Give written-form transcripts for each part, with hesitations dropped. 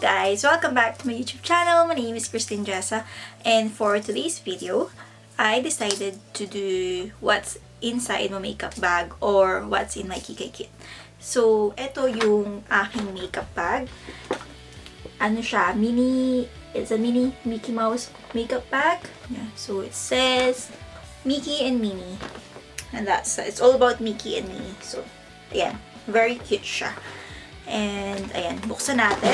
guys! Welcome back to my YouTube channel. My name is Jessa, and for today's video, I decided to do what's inside my makeup bag or what's in my Kikay kit. So, ito yung aking makeup bag. Ano siya? It's a mini Mickey Mouse makeup bag. Yeah. So, it says Mickey and Minnie. And it's all about Mickey and Minnie. So, ayan. Very cute siya. And, ayan, buksan natin.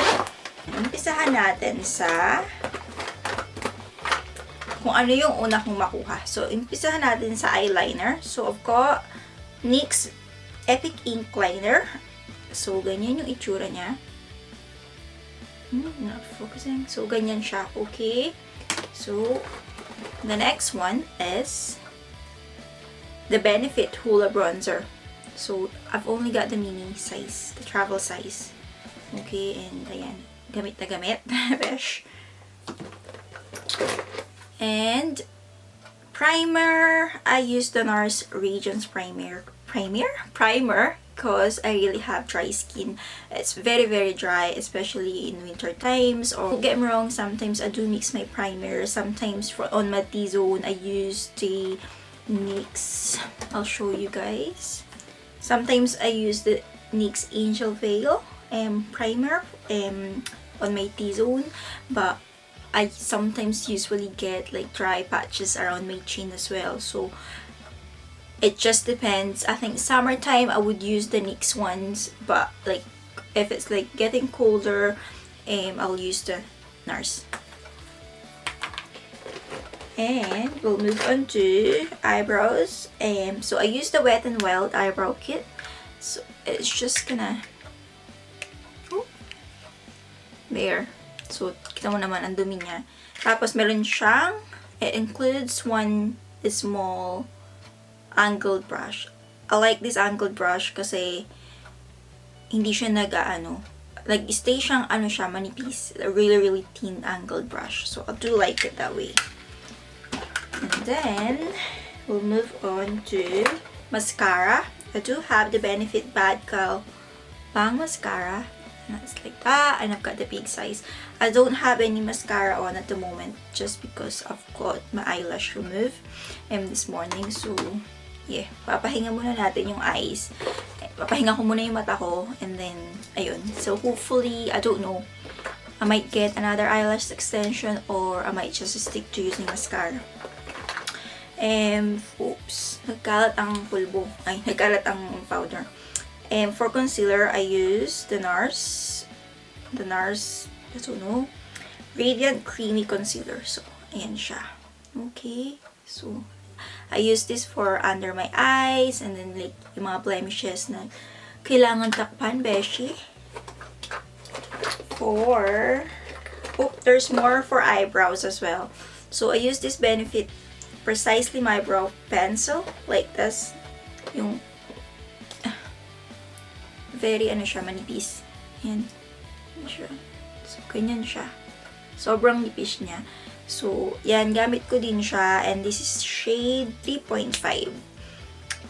Umpisahan natin sa kung ano yung una kong makuha. So, umpisahan natin sa eyeliner. So, I've got NYX Epic Ink Liner. So, ganyan yung itsura niya. Not focusing. So, ganyan siya. Okay. So, the next one is the Benefit Hoola Bronzer. So, I've only got the mini size, the travel size. Okay, and ayan, gamit na gamit. Besh. And primer, I use the NARS Radiance Primer because I really have dry skin. It's very, very dry, especially in winter times. Or don't get me wrong, sometimes I do mix my primer. Sometimes on my T-zone, I use the NYX. I'll show you guys. Sometimes I use the NYX Angel Veil primer on my T-zone, but I sometimes usually get like dry patches around my chin as well. So it just depends. I think summertime I would use the NYX ones, but like if it's like getting colder, I'll use the NARS. And we'll move on to eyebrows. So I use the Wet n Wild eyebrow kit. So it's just gonna there. So kita mo naman ang dumi niya. Tapos meron siyang, it includes one small angled brush. I like this angled brush kasi hindi siya like stay siyang manipis. A really, really thin angled brush. So I do like it that way. And then, we'll move on to mascara. I do have the Benefit Bad Gal Bang Mascara. And it's like that. And I've got the big size. I don't have any mascara on at the moment just because I've got my eyelash removed this morning. So, yeah. Papahinga muna natin yung eyes. Papahinga ko muna yung mata ko. And then, ayun. So, hopefully, I don't know. I might get another eyelash extension or I might just stick to using mascara. Oops, nagkalat ang pulbo. Ay, nagkalat ang powder. For concealer, I use the NARS, I don't know, Radiant Creamy Concealer. So, ayan siya. Okay, so, I use this for under my eyes and then like yung mga blemishes na kailangan takpan, beshi. There's more for eyebrows as well. So, I use this Benefit Precisely My Brow Pencil, like this. Yung very siya, manipis. Yan. Siya. So, ganyan siya. Sobrang nipis niya. So, yan, gamit ko din siya. And this is shade 3.5.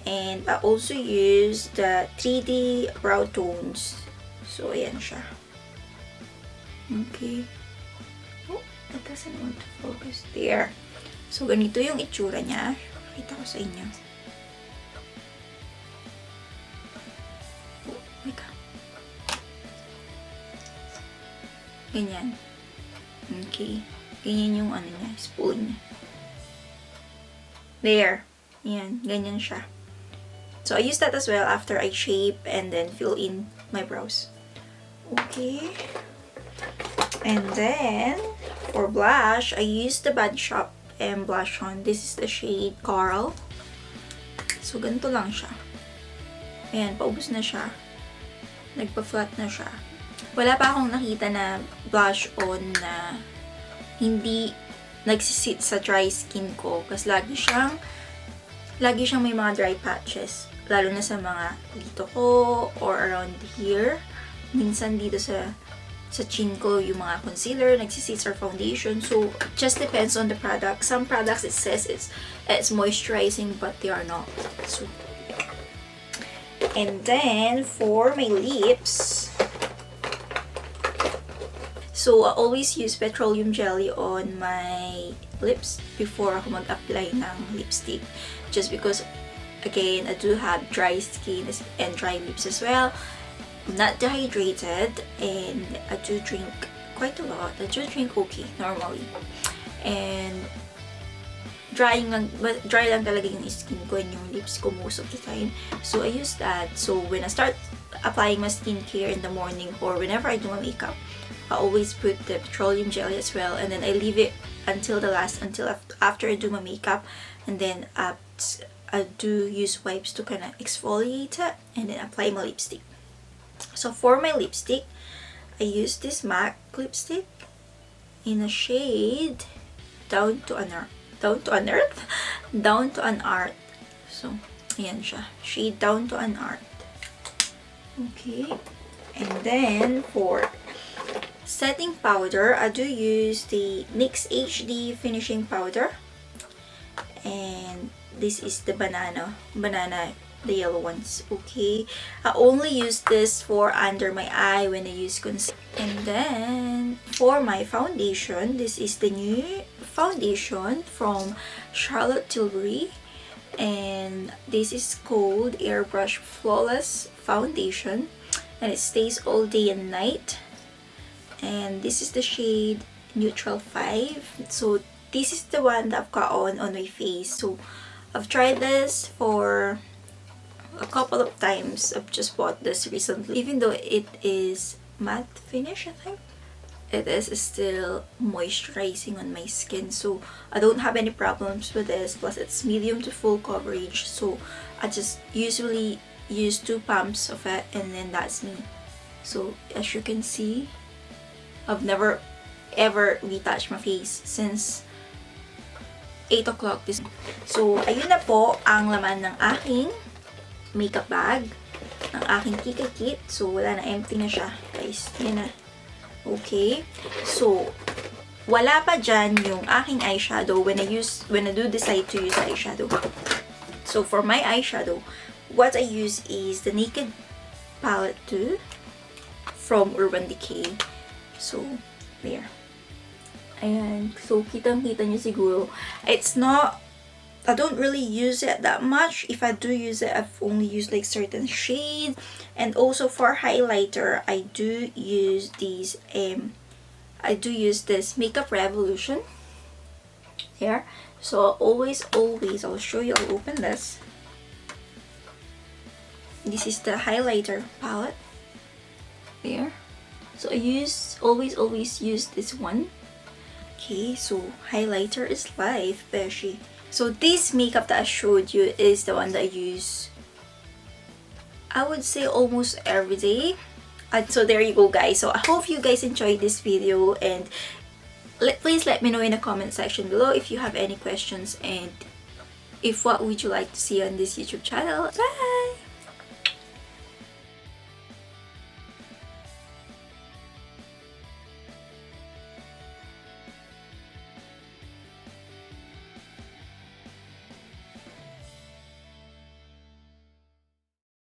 And I also use the 3D brow tones. So, ayan siya. Okay. Oh, it doesn't want to focus. There. So, ganito yung itsura niya. Pakita ko sa inyo. Oh my God. Ganyan. Okay. Ganyan yung niya, spoon niya. There. Yan. Ganyan siya. So, I use that as well after I shape and then fill in my brows. Okay. And then, for blush, I use the Bad Shop blush on. This is the shade Coral. So, ganito lang siya. Ayan, paubos na siya. Nagpa-flat na siya. Wala pa akong nakita na blush on na hindi nagsisit sa dry skin ko. Kasi lagi siyang may mga dry patches. Lalo na sa mga dito ko or around here. Minsan dito sa chin ko yung mga concealer, nagsisits or foundation. So, it just depends on the product. Some products, it says it's moisturizing, but they are not. So, and then, for my lips, So, I always use petroleum jelly on my lips before ako mag-apply ng lipstick. Just because, again, I do have dry skin and dry lips as well. I'm not dehydrated and I do drink quite a lot. I do drink okay, normally. And dry lang talaga yung skin ko and yung lips ko most of the time. So, I use that. So, when I start applying my skincare in the morning or whenever I do my makeup, I always put the petroleum jelly as well, and then I leave it until after I do my makeup, and then I do use wipes to kind of exfoliate it and then apply my lipstick. So for my lipstick, I use this MAC lipstick in a shade Down to an Art. So ayan siya, shade Down to an Art. Okay, and then for setting powder, I do use the NYX HD finishing powder, and this is the banana, the yellow ones. Okay, I only use this for under my eye when I use concealer. And then for my foundation, this is the new foundation from Charlotte Tilbury, and this is called Airbrush Flawless Foundation, and it stays all day and night. And this is the shade Neutral 5. So this is the one that I've got on my face. So I've tried this for a couple of times. I've just bought this recently. Even though it is matte finish, I think, it is still moisturizing on my skin. So I don't have any problems with this. Plus it's medium to full coverage. So I just usually use 2 pumps of it, and then that's me. So as you can see, I've never ever retouched my face since 8 o'clock this. So, ayun na po ang laman ng aking makeup bag, ng aking Kika kit. So, wala na, empty na siya, guys. Yan na. Okay. So, wala pa dyan yung aking eyeshadow when I do decide to use eyeshadow. So, for my eyeshadow, what I use is the Naked Palette 2 from Urban Decay. So, there. Ayan. So, kitang-kita nyo siguro. It's not, I don't really use it that much. If I do use it, I've only used like certain shades. And also for highlighter, I do use these, this Makeup Revolution. There. So, always, I'll show you, I'll open this. This is the highlighter palette. There. So I always use this one. Okay, so highlighter is life, beshi. So this makeup that I showed you is the one that I use, I would say, almost every day. And so there you go, guys. So I hope you guys enjoyed this video, and please let me know in the comment section below if you have any questions, and if what would you like to see on this YouTube channel. Bye!